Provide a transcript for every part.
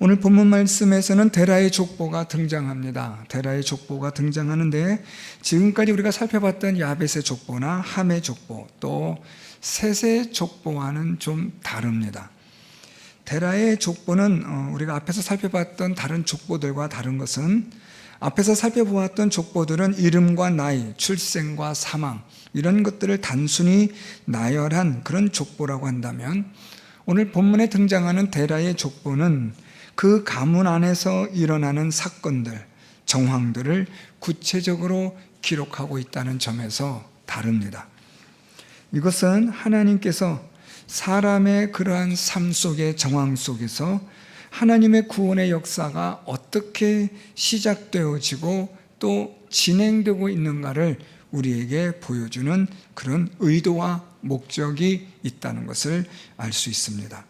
오늘 본문 말씀에서는 데라의 족보가 등장합니다. 데라의 족보가 등장하는데 지금까지 우리가 살펴봤던 야벳의 족보나 함의 족보, 또 셋의 족보와는 좀 다릅니다. 데라의 족보는 우리가 앞에서 살펴봤던 다른 족보들과 다른 것은, 앞에서 살펴보았던 족보들은 이름과 나이, 출생과 사망, 이런 것들을 단순히 나열한 그런 족보라고 한다면, 오늘 본문에 등장하는 데라의 족보는 그 가문 안에서 일어나는 사건들, 정황들을 구체적으로 기록하고 있다는 점에서 다릅니다. 이것은 하나님께서 사람의 그러한 삶 속의 정황 속에서 하나님의 구원의 역사가 어떻게 시작되어지고 또 진행되고 있는가를 우리에게 보여주는 그런 의도와 목적이 있다는 것을 알 수 있습니다.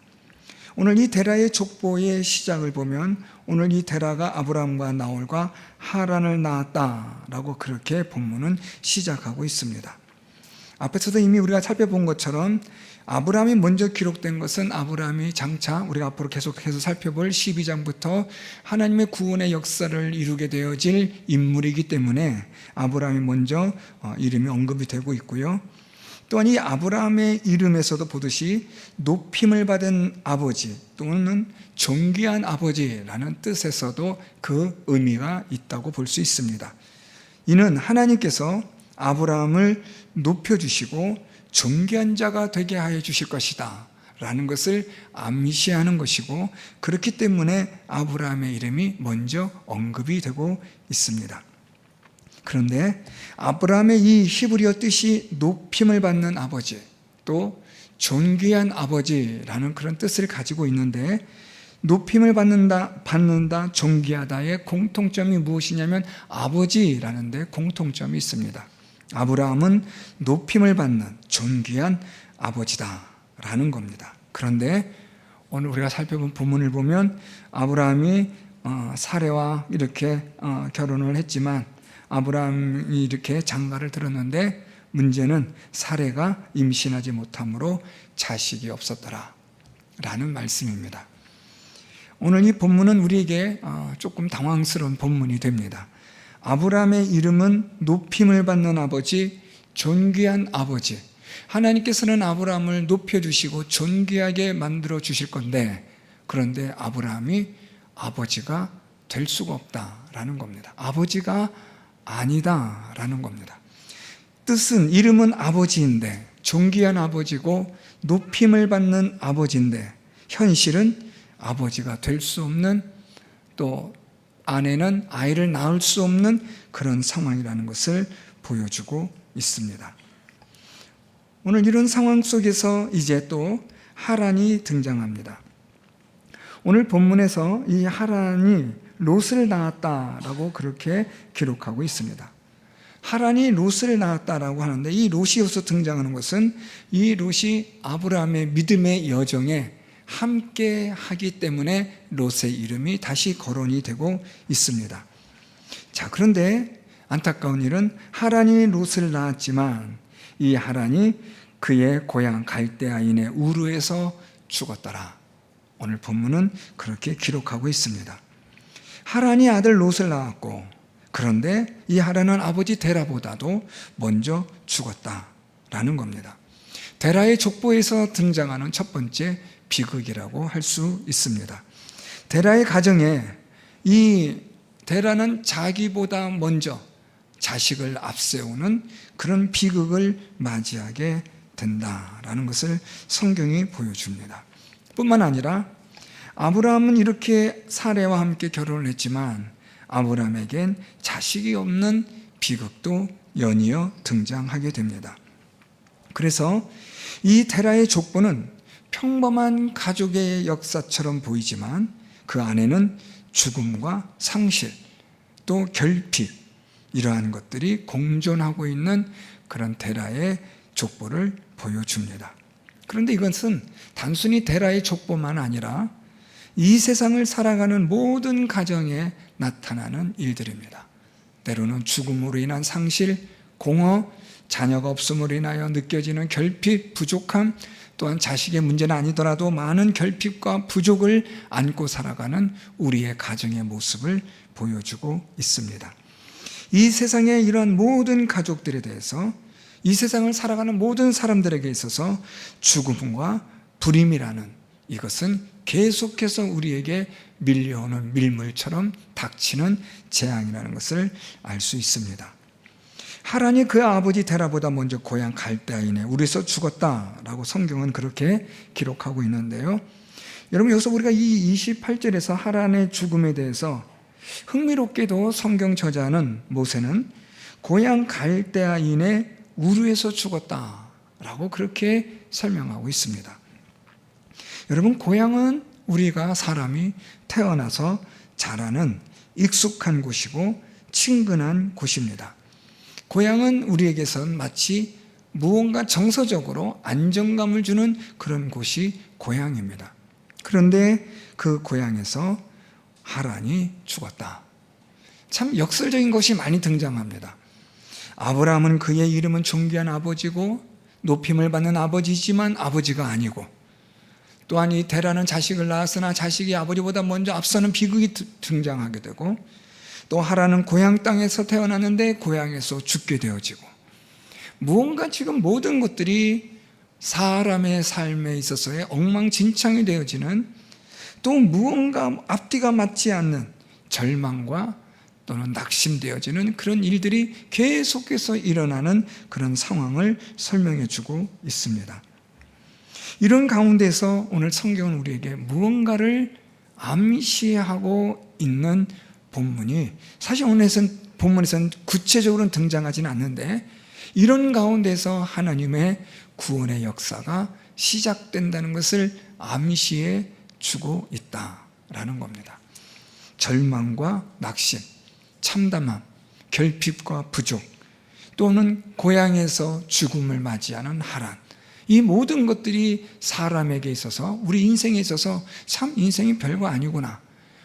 오늘 이 데라의 족보의 시작을 보면, 오늘 이 데라가 아브라함과 나홀과 하란을 낳았다라고 그렇게 본문은 시작하고 있습니다. 앞에서도 이미 우리가 살펴본 것처럼 아브라함이 먼저 기록된 것은, 아브라함이 장차 우리가 앞으로 계속해서 살펴볼 12장부터 하나님의 구원의 역사를 이루게 되어질 인물이기 때문에 아브라함이 먼저 이름이 언급이 되고 있고요. 또한 이 아브라함의 이름에서도 보듯이 높임을 받은 아버지 또는 존귀한 아버지라는 뜻에서도 그 의미가 있다고 볼 수 있습니다. 이는 하나님께서 아브라함을 높여주시고 존귀한 자가 되게 하여 주실 것이다 라는 것을 암시하는 것이고, 그렇기 때문에 아브라함의 이름이 먼저 언급이 되고 있습니다. 그런데 아브라함의 이 히브리어 뜻이 높임을 받는 아버지, 또 존귀한 아버지라는 그런 뜻을 가지고 있는데, 높임을 받는다, 존귀하다의 공통점이 무엇이냐면 아버지라는 데 공통점이 있습니다. 아브라함은 높임을 받는 존귀한 아버지다라는 겁니다. 그런데 오늘 우리가 살펴본 본문을 보면 아브라함이 사레와 이렇게 결혼을 했지만, 아브라함이 이렇게 장가를 들었는데 문제는 사레가 임신하지 못함으로 자식이 없었더라 라는 말씀입니다. 오늘 이 본문은 우리에게 조금 당황스러운 본문이 됩니다. 아브라함의 이름은 높임을 받는 아버지, 존귀한 아버지. 하나님께서는 아브라함을 높여주시고 존귀하게 만들어 주실 건데, 그런데 아브라함이 아버지가 될 수가 없다라는 겁니다. 아버지가 아니다라는 겁니다. 뜻은 이름은 아버지인데, 존귀한 아버지고 높임을 받는 아버지인데, 현실은 아버지가 될 수 없는, 또 아내는 아이를 낳을 수 없는 그런 상황이라는 것을 보여주고 있습니다. 오늘 이런 상황 속에서 이제 또 하란이 등장합니다. 오늘 본문에서 이 하란이 롯을 낳았다라고 그렇게 기록하고 있습니다. 하란이 롯을 낳았다라고 하는데, 이 롯이 여기서 등장하는 것은 이 롯이 아브라함의 믿음의 여정에 함께 하기 때문에 롯의 이름이 다시 거론이 되고 있습니다. 자, 그런데 안타까운 일은 하란이 롯을 낳았지만 이 하란이 그의 고향 갈대아인의 우르에서 죽었더라. 오늘 본문은 그렇게 기록하고 있습니다. 하란이 아들 롯을 낳았고, 그런데 이 하란은 아버지 데라보다도 먼저 죽었다라는 겁니다. 데라의 족보에서 등장하는 첫 번째 비극이라고 할 수 있습니다. 데라의 가정에 이 데라는 자기보다 먼저 자식을 앞세우는 그런 비극을 맞이하게 된다라는 것을 성경이 보여줍니다. 뿐만 아니라 아브라함은 이렇게 사레와 함께 결혼을 했지만 아브라함에겐 자식이 없는 비극도 연이어 등장하게 됩니다. 그래서 이 데라의 족보는 평범한 가족의 역사처럼 보이지만 그 안에는 죽음과 상실, 또 결핍, 이러한 것들이 공존하고 있는 그런 데라의 족보를 보여줍니다. 그런데 이것은 단순히 데라의 족보만 아니라 이 세상을 살아가는 모든 가정에 나타나는 일들입니다. 때로는 죽음으로 인한 상실, 공허, 자녀가 없음으로 인하여 느껴지는 결핍, 부족함, 또한 자식의 문제는 아니더라도 많은 결핍과 부족을 안고 살아가는 우리의 가정의 모습을 보여주고 있습니다. 이 세상의 이러한 모든 가족들에 대해서, 이 세상을 살아가는 모든 사람들에게 있어서 죽음과 불임이라는 이것은 계속해서 우리에게 밀려오는 밀물처럼 닥치는 재앙이라는 것을 알 수 있습니다. 하란이 그 아버지 데라보다 먼저 고향 갈대아인에 우리서 죽었다라고 성경은 그렇게 기록하고 있는데요. 여러분, 여기서 우리가 이 28절에서 하란의 죽음에 대해서 흥미롭게도 성경 저자는 모세는 고향 갈대아인에 우르에서 죽었다라고 그렇게 설명하고 있습니다. 여러분, 고향은 우리가 사람이 태어나서 자라는 익숙한 곳이고 친근한 곳입니다. 고향은 우리에게선 마치 무언가 정서적으로 안정감을 주는 그런 곳이 고향입니다. 그런데 그 고향에서 하란이 죽었다. 참 역설적인 것이 많이 등장합니다. 아브라함은 그의 이름은 존귀한 아버지고 높임을 받는 아버지지만 아버지가 아니고, 또한 이 데라는 자식을 낳았으나 자식이 아버지보다 먼저 앞서는 비극이 등장하게 되고, 또 하란은 고향 땅에서 태어났는데 고향에서 죽게 되어지고, 무언가 지금 모든 것들이 사람의 삶에 있어서의 엉망진창이 되어지는, 또 무언가 앞뒤가 맞지 않는 절망과 또는 낙심되어지는 그런 일들이 계속해서 일어나는 그런 상황을 설명해 주고 있습니다. 이런 가운데서 오늘 성경은 우리에게 무언가를 암시하고 있는 본문이, 사실 오늘 본문에서는 구체적으로는 등장하지는 않는데, 이런 가운데서 하나님의 구원의 역사가 시작된다는 것을 암시해 주고 있다라는 겁니다. 절망과 낙심, 참담함, 결핍과 부족, 또는 고향에서 죽음을 맞이하는 하란, 이 모든 것들이 사람에게 있어서, 우리 인생에 있어서 참 인생이 별거 아니구나,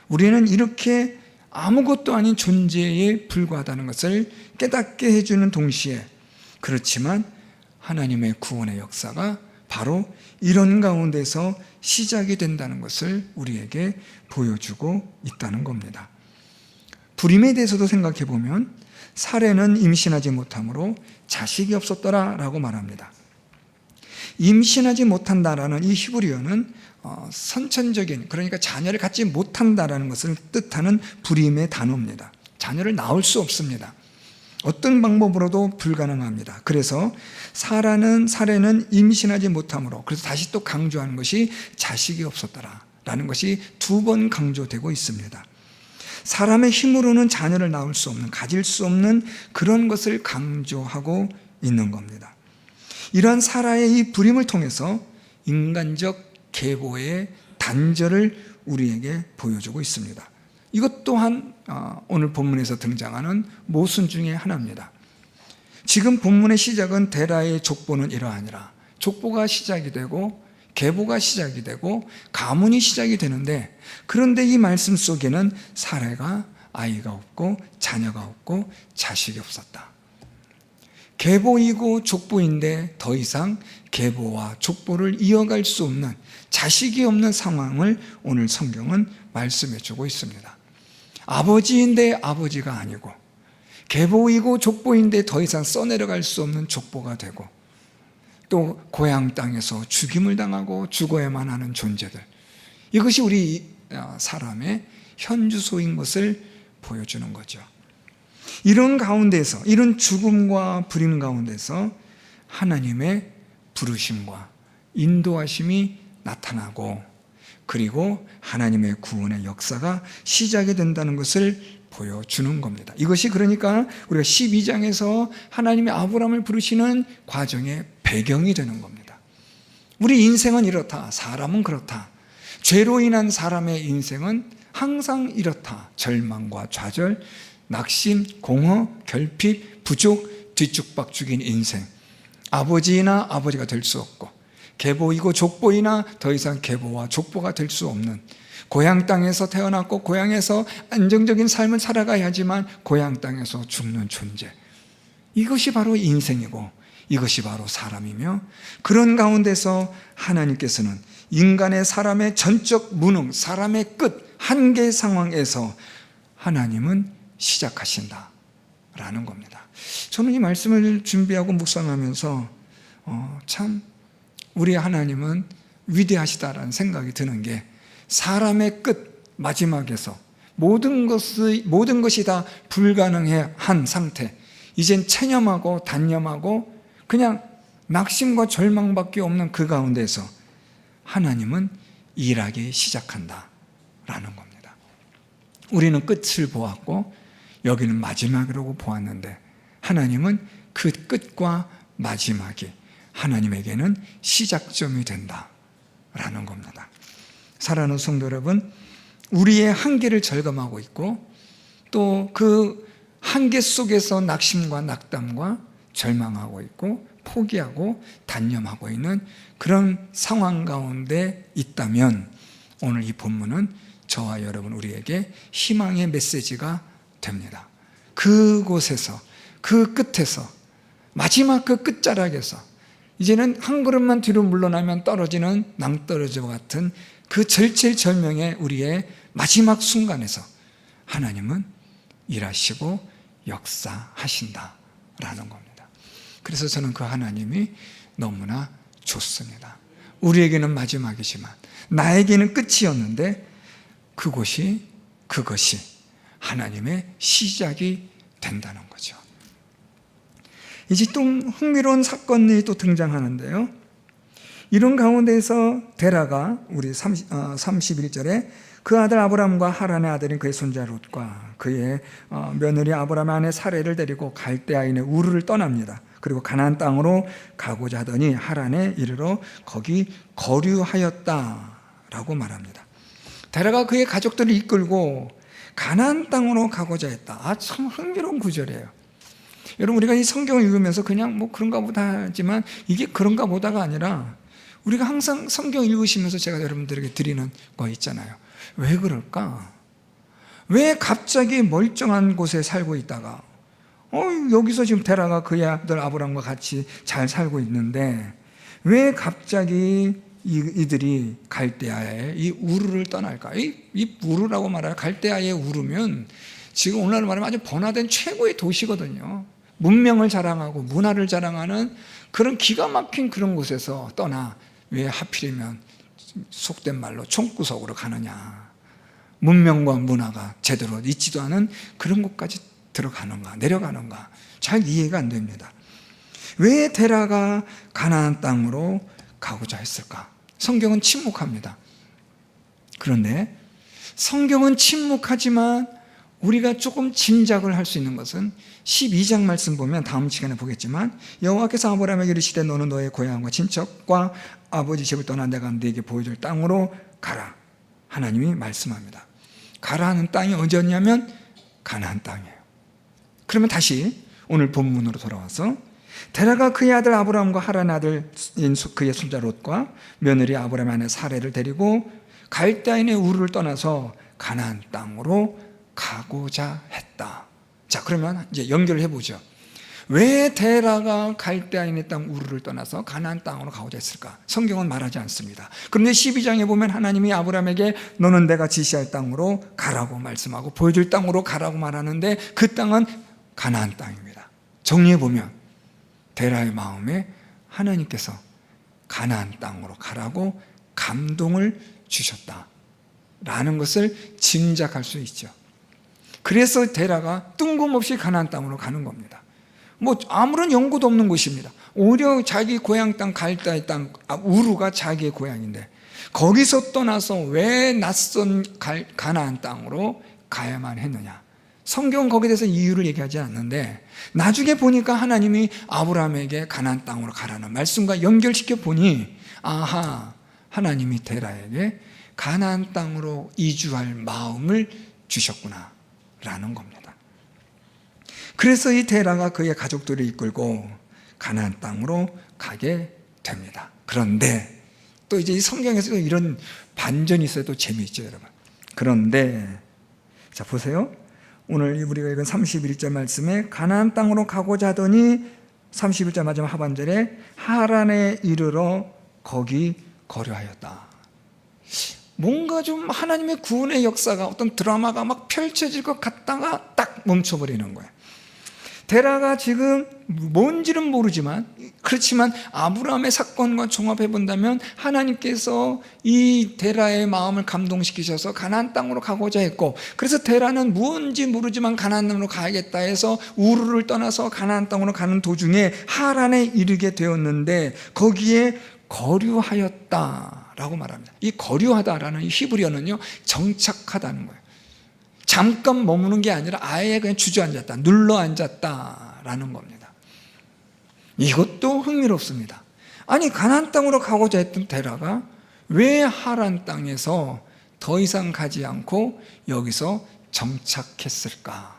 우리는 이렇게 아무것도 아닌 존재에 불과하다는 것을 깨닫게 해주는 동시에, 그렇지만 하나님의 구원의 역사가 바로 이런 가운데서 시작이 된다는 것을 우리에게 보여주고 있다는 겁니다. 불임에 대해서도 생각해 보면 사레는 임신하지 못함으로 자식이 없었더라라고 말합니다. 임신하지 못한다라는 이 히브리어는 선천적인, 그러니까 자녀를 갖지 못한다라는 것을 뜻하는 불임의 단어입니다. 자녀를 낳을 수 없습니다. 어떤 방법으로도 불가능합니다. 그래서 사레는 임신하지 못함으로, 그래서 다시 또 강조하는 것이 자식이 없었더라라는 것이 두 번 강조되고 있습니다. 사람의 힘으로는 자녀를 낳을 수 없는, 가질 수 없는 그런 것을 강조하고 있는 겁니다. 이러한 사라의 이 불임을 통해서 인간적 계보의 단절을 우리에게 보여주고 있습니다. 이것 또한 오늘 본문에서 등장하는 모순 중에 하나입니다. 지금 본문의 시작은 데라의 족보는 이러하니라, 족보가 시작이 되고 계보가 시작이 되고 가문이 시작이 되는데, 그런데 이 말씀 속에는 사레가 아이가 없고 자녀가 없고 자식이 없었다. 계보이고 족보인데 더 이상 계보와 족보를 이어갈 수 없는, 자식이 없는 상황을 오늘 성경은 말씀해 주고 있습니다. 아버지인데 아버지가 아니고, 계보이고 족보인데 더 이상 써내려갈 수 없는 족보가 되고, 또 고향 땅에서 죽임을 당하고 죽어야만 하는 존재들, 이것이 우리 사람의 현주소인 것을 보여주는 거죠. 이런 가운데서, 이런 죽음과 불임 가운데서 하나님의 부르심과 인도하심이 나타나고, 그리고 하나님의 구원의 역사가 시작이 된다는 것을 보여주는 겁니다. 이것이 그러니까 우리가 12장에서 하나님의 아브라함을 부르시는 과정의 배경이 되는 겁니다. 우리 인생은 이렇다, 사람은 그렇다, 죄로 인한 사람의 인생은 항상 이렇다, 절망과 좌절, 낙심, 공허, 결핍, 부족, 뒤죽박죽인 인생, 아버지나 아버지가 될 수 없고, 계보이고 족보이나 더 이상 계보와 족보가 될 수 없는, 고향 땅에서 태어났고 고향에서 안정적인 삶을 살아가야 하지만 고향 땅에서 죽는 존재, 이것이 바로 인생이고, 이것이 바로 사람이며, 그런 가운데서 하나님께서는 인간의 사람의 전적 무능, 사람의 끝, 한계 상황에서 하나님은 시작하신다 라는 겁니다. 저는 이 말씀을 준비하고 묵상하면서 참 우리 하나님은 위대하시다라는 생각이 드는 게, 사람의 끝, 마지막에서 모든 것이 다 불가능한 상태, 이젠 체념하고 단념하고 그냥 낙심과 절망밖에 없는 그 가운데서 하나님은 일하기 시작한다 라는 겁니다. 우리는 끝을 보았고 여기는 마지막이라고 보았는데, 하나님은 그 끝과 마지막이 하나님에게는 시작점이 된다 라는 겁니다. 사랑하는 성도 여러분, 우리의 한계를 절감하고 있고 또 그 한계 속에서 낙심과 낙담과 절망하고 있고 포기하고 단념하고 있는 그런 상황 가운데 있다면, 오늘 이 본문은 저와 여러분 우리에게 희망의 메시지가 됩니다. 그곳에서, 그 끝에서, 마지막 그 끝자락에서 이제는 한 걸음만 뒤로 물러나면 떨어지는 낭떠러지와 같은 그 절체절명의 우리의 마지막 순간에서 하나님은 일하시고 역사하신다라는 겁니다. 그래서 저는 그 하나님이 너무나 좋습니다. 우리에게는 마지막이지만 나에게는 끝이었는데 그것이 하나님의 시작이 된다는 거죠. 이제 또 흥미로운 사건이 또 등장하는데요. 이런 가운데에서 데라가 우리 31절에 그 아들 아브람과 하란의 아들인 그의 손자 롯과 그의 며느리 아브람의 아내 사레를 데리고 갈대아인의 우르를 떠납니다. 그리고 가나안 땅으로 가고자 하더니 하란에 이르러 거기 거류하였다라고 말합니다. 데라가 그의 가족들을 이끌고 가나안 땅으로 가고자 했다. 참 흥미로운 구절이에요. 여러분, 우리가 이 성경을 읽으면서 그냥 뭐 그런가 보다 하지만 이게 그런가 보다가 아니라, 우리가 항상 성경 읽으시면서 제가 여러분들에게 드리는 거 있잖아요. 왜 그럴까? 왜 갑자기 멀쩡한 곳에 살고 있다가 여기서 지금 데라가 그의 아들 아브람과 같이 잘 살고 있는데 왜 갑자기 이들이 갈대아의 이 우르를 떠날까? 이 우르라고 말하는 갈대아의 우르면 지금 오늘날 말하면 아주 번화된 최고의 도시거든요. 문명을 자랑하고 문화를 자랑하는 그런 기가 막힌 그런 곳에서 떠나 왜 하필이면 속된 말로 총구석으로 가느냐, 문명과 문화가 제대로 있지도 않은 그런 곳까지 들어가는가, 내려가는가, 잘 이해가 안 됩니다. 왜 데라가 가나안 땅으로 가고자 했을까? 성경은 침묵합니다. 그런데 성경은 침묵하지만 우리가 조금 짐작을 할 수 있는 것은 12장 말씀 보면 다음 시간에 보겠지만, 여호와께서 아브라함에게 이르시되 너는 너의 고향과 친척과 아버지 집을 떠나 내가 네게 보여줄 땅으로 가라. 하나님이 말씀합니다. 가라 하는 땅이 어디였냐면 가나안 땅이에요. 그러면 다시 오늘 본문으로 돌아와서 데라가 그의 아들 아브라함과 하란의 아들인 그의 손자 롯과 며느리 아브라함의 아내 사레를 데리고 갈대아인의 우르를 떠나서 가나안 땅으로 가고자 했다. 자, 그러면 이제 연결해 보죠. 왜 데라가 갈대아인의 땅 우르를 떠나서 가나안 땅으로 가고자 했을까? 성경은 말하지 않습니다. 그런데 12장에 보면 하나님이 아브라함에게 너는 내가 지시할 땅으로 가라고 말씀하고 보여줄 땅으로 가라고 말하는데 그 땅은 가나안 땅입니다. 정리해 보면 데라의 마음에 하나님께서 가나안 땅으로 가라고 감동을 주셨다라는 것을 짐작할 수 있죠. 그래서 데라가 뜬금없이 가나안 땅으로 가는 겁니다. 뭐 아무런 연고도 없는 곳입니다. 오히려 자기 고향 땅 갈대아의 땅 우르가 자기의 고향인데 거기서 떠나서 왜 낯선 가나안 땅으로 가야만 했느냐? 성경은 거기에 대해서 이유를 얘기하지 않는데 나중에 보니까 하나님이 아브라함에게 가나안 땅으로 가라는 말씀과 연결시켜 보니 아하, 하나님이 데라에게 가나안 땅으로 이주할 마음을 주셨구나 라는 겁니다. 그래서 이 데라가 그의 가족들을 이끌고 가나안 땅으로 가게 됩니다. 그런데 또 이제 이 성경에서 이런 반전이 있어야 또 재미있죠, 여러분. 그런데 자 보세요. 오늘 우리가 읽은 31절 말씀에 가나안 땅으로 가고자 하더니 31절 마지막 하반절에 하란에 이르러 거기 거류하였다. 뭔가 좀 하나님의 구원의 역사가, 어떤 드라마가 막 펼쳐질 것 같다가 딱 멈춰버리는 거예요. 데라가 지금 뭔지는 모르지만, 그렇지만 아브라함의 사건과 종합해 본다면 하나님께서 이 데라의 마음을 감동시키셔서 가나안 땅으로 가고자 했고, 그래서 데라는 무언지 모르지만 가나안 땅으로 가야겠다 해서 우르를 떠나서 가나안 땅으로 가는 도중에 하란에 이르게 되었는데 거기에 거류하였다라고 말합니다. 이 거류하다라는 이 히브리어는요, 정착하다는 거예요. 잠깐 머무는 게 아니라 아예 그냥 주저앉았다, 눌러앉았다라는 겁니다. 이것도 흥미롭습니다. 아니, 가나안 땅으로 가고자 했던 데라가 왜 하란 땅에서 더 이상 가지 않고 여기서 정착했을까?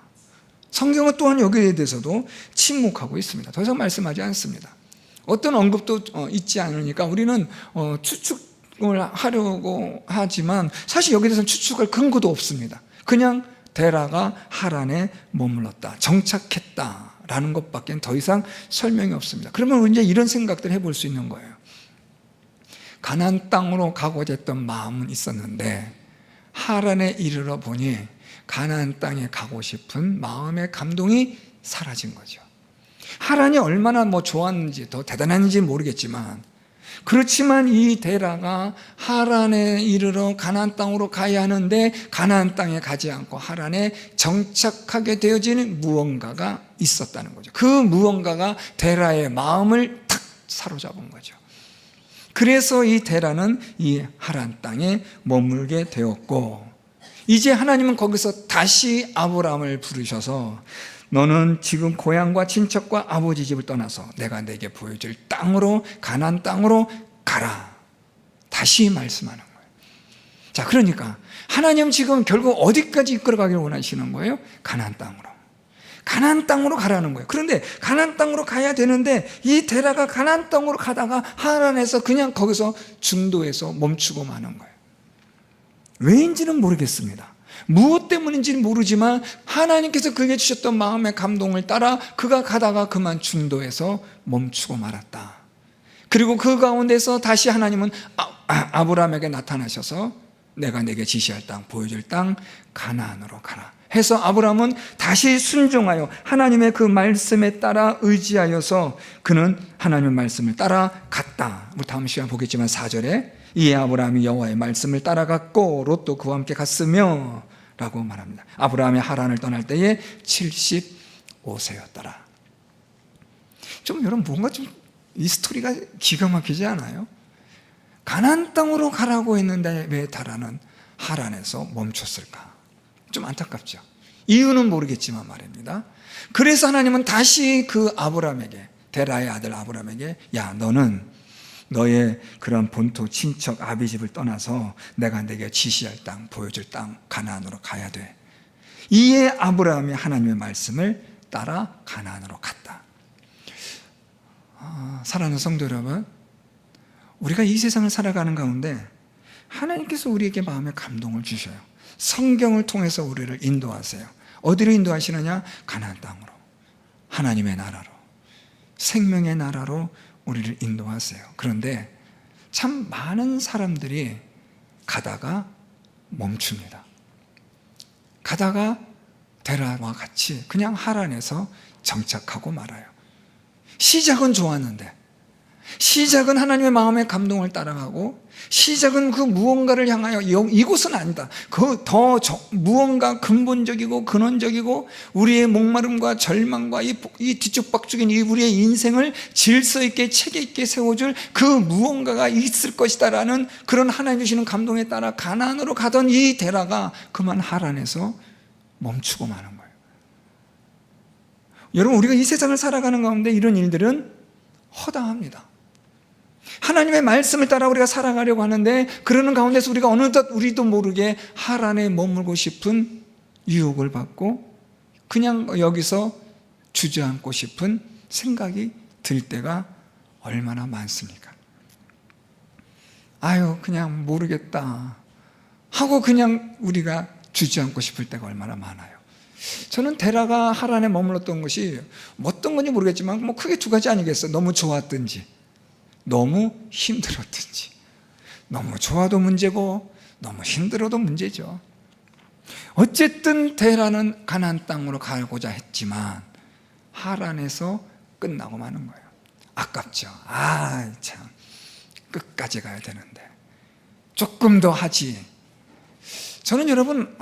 성경은 또한 여기에 대해서도 침묵하고 있습니다. 더 이상 말씀하지 않습니다. 어떤 언급도 있지 않으니까 우리는 추측을 하려고 하지만 사실 여기에 대해서는 추측할 근거도 없습니다. 그냥 데라가 하란에 머물렀다, 정착했다라는 것밖에 더 이상 설명이 없습니다. 그러면 이제 이런 생각들을 해볼 수 있는 거예요. 가나안 땅으로 가고자 했던 마음은 있었는데 하란에 이르러 보니 가나안 땅에 가고 싶은 마음의 감동이 사라진 거죠. 하란이 얼마나 좋았는지, 더 대단한지 모르겠지만, 그렇지만 이 데라가 하란에 이르러 가나안 땅으로 가야 하는데 가나안 땅에 가지 않고 하란에 정착하게 되어지는 무언가가 있었다는 거죠. 그 무언가가 데라의 마음을 탁 사로잡은 거죠. 그래서 이 데라는 이 하란 땅에 머물게 되었고, 이제 하나님은 거기서 다시 아브라함을 부르셔서 너는 지금 고향과 친척과 아버지 집을 떠나서 내가 내게 보여줄 땅으로, 가나안 땅으로 가라. 다시 말씀하는 거예요. 자, 그러니까 하나님 지금 결국 어디까지 이끌어가기를 원하시는 거예요? 가나안 땅으로. 가나안 땅으로 가라는 거예요. 그런데 가나안 땅으로 가야 되는데 이 데라가 가나안 땅으로 가다가 하란에서 그냥 거기서 중도에서 멈추고 마는 거예요. 왜인지는 모르겠습니다. 무엇 때문인지는 모르지만 하나님께서 그에게 주셨던 마음의 감동을 따라 그가 가다가 그만 중도에서 멈추고 말았다. 그리고 그 가운데서 다시 하나님은 아브라함에게 나타나셔서 내가 내게 지시할 땅, 보여줄 땅 가나안으로 가라 해서 아브라함은 다시 순종하여 하나님의 그 말씀에 따라 의지하여서 그는 하나님의 말씀을 따라 갔다. 우리 다음 시간 보겠지만 4절에 이에 아브라함이 여호와의 말씀을 따라갔고 롯도 그와 함께 갔으며 라고 말합니다. 아브라함이 하란을 떠날 때에 75세였더라. 좀 여러분, 뭔가 좀 이 스토리가 기가 막히지 않아요? 가나안 땅으로 가라고 했는데 왜 데라는 하란에서 멈췄을까? 좀 안타깝죠. 이유는 모르겠지만 말입니다. 그래서 하나님은 다시 그 아브라함에게, 데라의 아들 아브라함에게, 야, 너는 너의 그런 본토 친척 아비 집을 떠나서 내가 내게 지시할 땅, 보여줄 땅 가나안으로 가야 돼. 이에 아브라함이 하나님의 말씀을 따라 가나안으로 갔다. 사랑하는 성도 여러분, 우리가 이 세상을 살아가는 가운데 하나님께서 우리에게 마음의 감동을 주셔요. 성경을 통해서 우리를 인도하세요. 어디로 인도하시느냐? 가나안 땅으로, 하나님의 나라로, 생명의 나라로 우리를 인도하세요. 그런데 참 많은 사람들이 가다가 멈춥니다. 가다가 데라와 같이 그냥 하란에서 정착하고 말아요. 시작은 좋았는데, 시작은 하나님의 마음의 감동을 따라가고, 시작은 그 무언가를 향하여 이곳은 아니다, 그 더 무언가 근본적이고 근원적이고 우리의 목마름과 절망과 이 뒤죽박죽인 이 우리의 인생을 질서 있게 체계 있게 세워줄 그 무언가가 있을 것이다 라는 그런 하나님 주시는 감동에 따라 가나안으로 가던 이 데라가 그만 하란에서 멈추고 마는 거예요. 여러분, 우리가 이 세상을 살아가는 가운데 이런 일들은 허다합니다. 하나님의 말씀을 따라 우리가 살아가려고 하는데 그러는 가운데서 우리가 어느덧 우리도 모르게 하란에 머물고 싶은 유혹을 받고 그냥 여기서 주저앉고 싶은 생각이 들 때가 얼마나 많습니까? 아유, 그냥 모르겠다 하고 그냥 우리가 주저앉고 싶을 때가 얼마나 많아요. 저는 데라가 하란에 머물렀던 것이 어떤 건지 모르겠지만 뭐 크게 두 가지 아니겠어요. 너무 좋았든지 너무 힘들었든지. 너무 좋아도 문제고 너무 힘들어도 문제죠. 어쨌든 데라는 가나안 땅으로 가고자 했지만 하란에서 끝나고 마는 거예요. 아깝죠. 참 끝까지 가야 되는데 조금 더 하지. 저는 여러분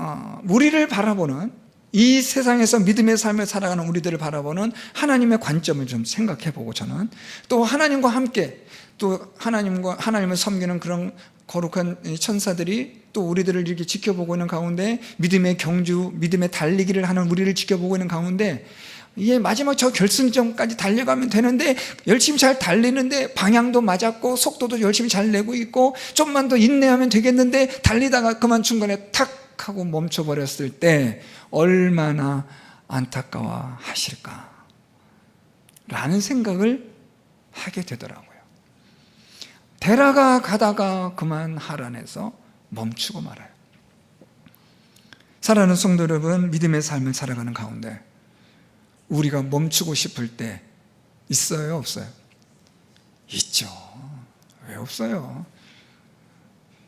우리를 바라보는, 이 세상에서 믿음의 삶을 살아가는 우리들을 바라보는 하나님의 관점을 좀 생각해 보고, 저는 또 하나님과 함께 또 하나님을 섬기는 그런 거룩한 천사들이 또 우리들을 이렇게 지켜보고 있는 가운데, 믿음의 경주, 믿음의 달리기를 하는 우리를 지켜보고 있는 가운데, 이게 마지막 저 결승점까지 달려가면 되는데 열심히 잘 달리는데 방향도 맞았고 속도도 열심히 잘 내고 있고 좀만 더 인내하면 되겠는데 달리다가 그만 중간에 탁 하고 멈춰버렸을 때 얼마나 안타까워 하실까 라는 생각을 하게 되더라고요. 데라가 가다가 그만 하란에서 멈추고 말아요. 사랑하는 성도 여러분, 믿음의 삶을 살아가는 가운데 우리가 멈추고 싶을 때 있어요, 없어요? 있죠. 왜 없어요?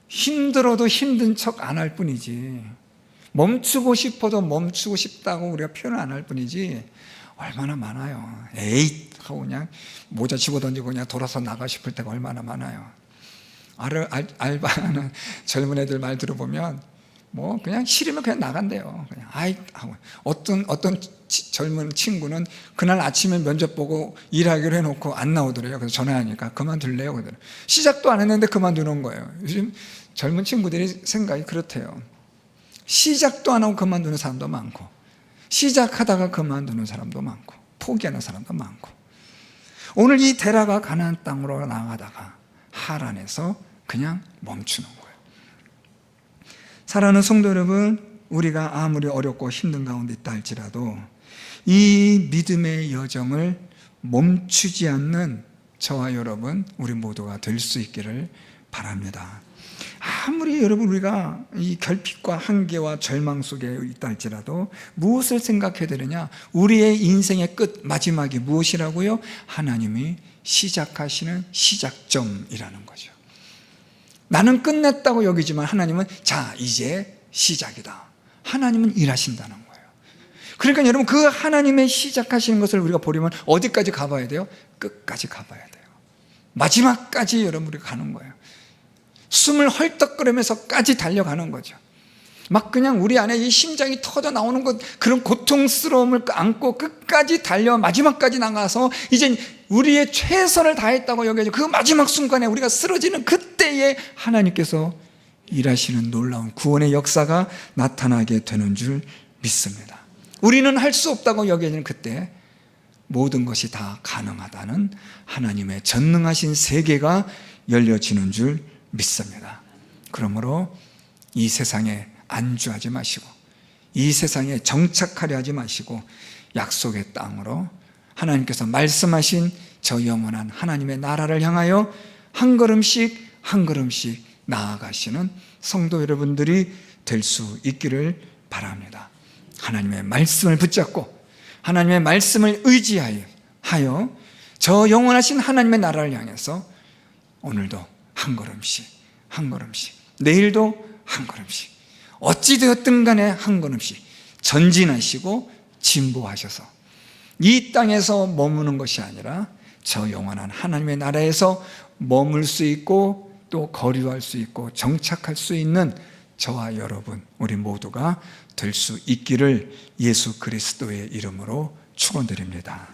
힘들어도 힘든 척 안 할 뿐이지, 멈추고 싶어도 멈추고 싶다고 우리가 표현을 안 할 뿐이지 얼마나 많아요. 에잇 하고 그냥 모자 집어던지고 그냥 돌아서 나가 싶을 때가 얼마나 많아요. 알바하는 젊은 애들 말 들어보면 뭐 그냥 싫으면 그냥 나간대요. 그냥 아이 하고. 어떤 젊은 친구는 그날 아침에 면접 보고 일하기로 해놓고 안 나오더래요. 그래서 전화하니까 그만둘래요 그러더래요. 시작도 안 했는데 그만두는 거예요. 요즘 젊은 친구들이 생각이 그렇대요. 시작도 안 하고 그만두는 사람도 많고, 시작하다가 그만두는 사람도 많고, 포기하는 사람도 많고. 오늘 이 데라가 가나안 땅으로 나가다가 하란에서 그냥 멈추는 거예요. 사랑하는 성도 여러분, 우리가 아무리 어렵고 힘든 가운데 있다 할지라도 이 믿음의 여정을 멈추지 않는 저와 여러분, 우리 모두가 될 수 있기를 바랍니다. 아무리 여러분 우리가 이 결핍과 한계와 절망 속에 있다 할지라도 무엇을 생각해야 되느냐? 우리의 인생의 끝, 마지막이 무엇이라고요? 하나님이 시작하시는 시작점이라는 거죠. 나는 끝냈다고 여기지만 하나님은 자 이제 시작이다. 하나님은 일하신다는 거예요. 그러니까 여러분, 그 하나님의 시작하시는 것을 우리가 보려면 어디까지 가봐야 돼요? 끝까지 가봐야 돼요. 마지막까지 여러분 우리가 가는 거예요. 숨을 헐떡거리면서까지 달려가는 거죠. 막 그냥 우리 안에 이 심장이 터져 나오는 것, 그런 고통스러움을 안고 끝까지 달려 마지막까지 나가서 이제 우리의 최선을 다했다고 여겨져 그 마지막 순간에 우리가 쓰러지는 그때에 하나님께서 일하시는 놀라운 구원의 역사가 나타나게 되는 줄 믿습니다. 우리는 할 수 없다고 여겨지는 그때 모든 것이 다 가능하다는 하나님의 전능하신 세계가 열려지는 줄 믿습니다. 그러므로 이 세상에 안주하지 마시고 이 세상에 정착하려 하지 마시고 약속의 땅으로 하나님께서 말씀하신 저 영원한 하나님의 나라를 향하여 한 걸음씩 한 걸음씩 나아가시는 성도 여러분들이 될 수 있기를 바랍니다. 하나님의 말씀을 붙잡고 하나님의 말씀을 의지하여 저 영원하신 하나님의 나라를 향해서 오늘도 한 걸음씩 한 걸음씩, 내일도 한 걸음씩, 어찌 되었든 간에 한 걸음씩 전진하시고 진보하셔서 이 땅에서 머무는 것이 아니라 저 영원한 하나님의 나라에서 머물 수 있고 또 거류할 수 있고 정착할 수 있는 저와 여러분, 우리 모두가 될 수 있기를 예수 그리스도의 이름으로 축원드립니다.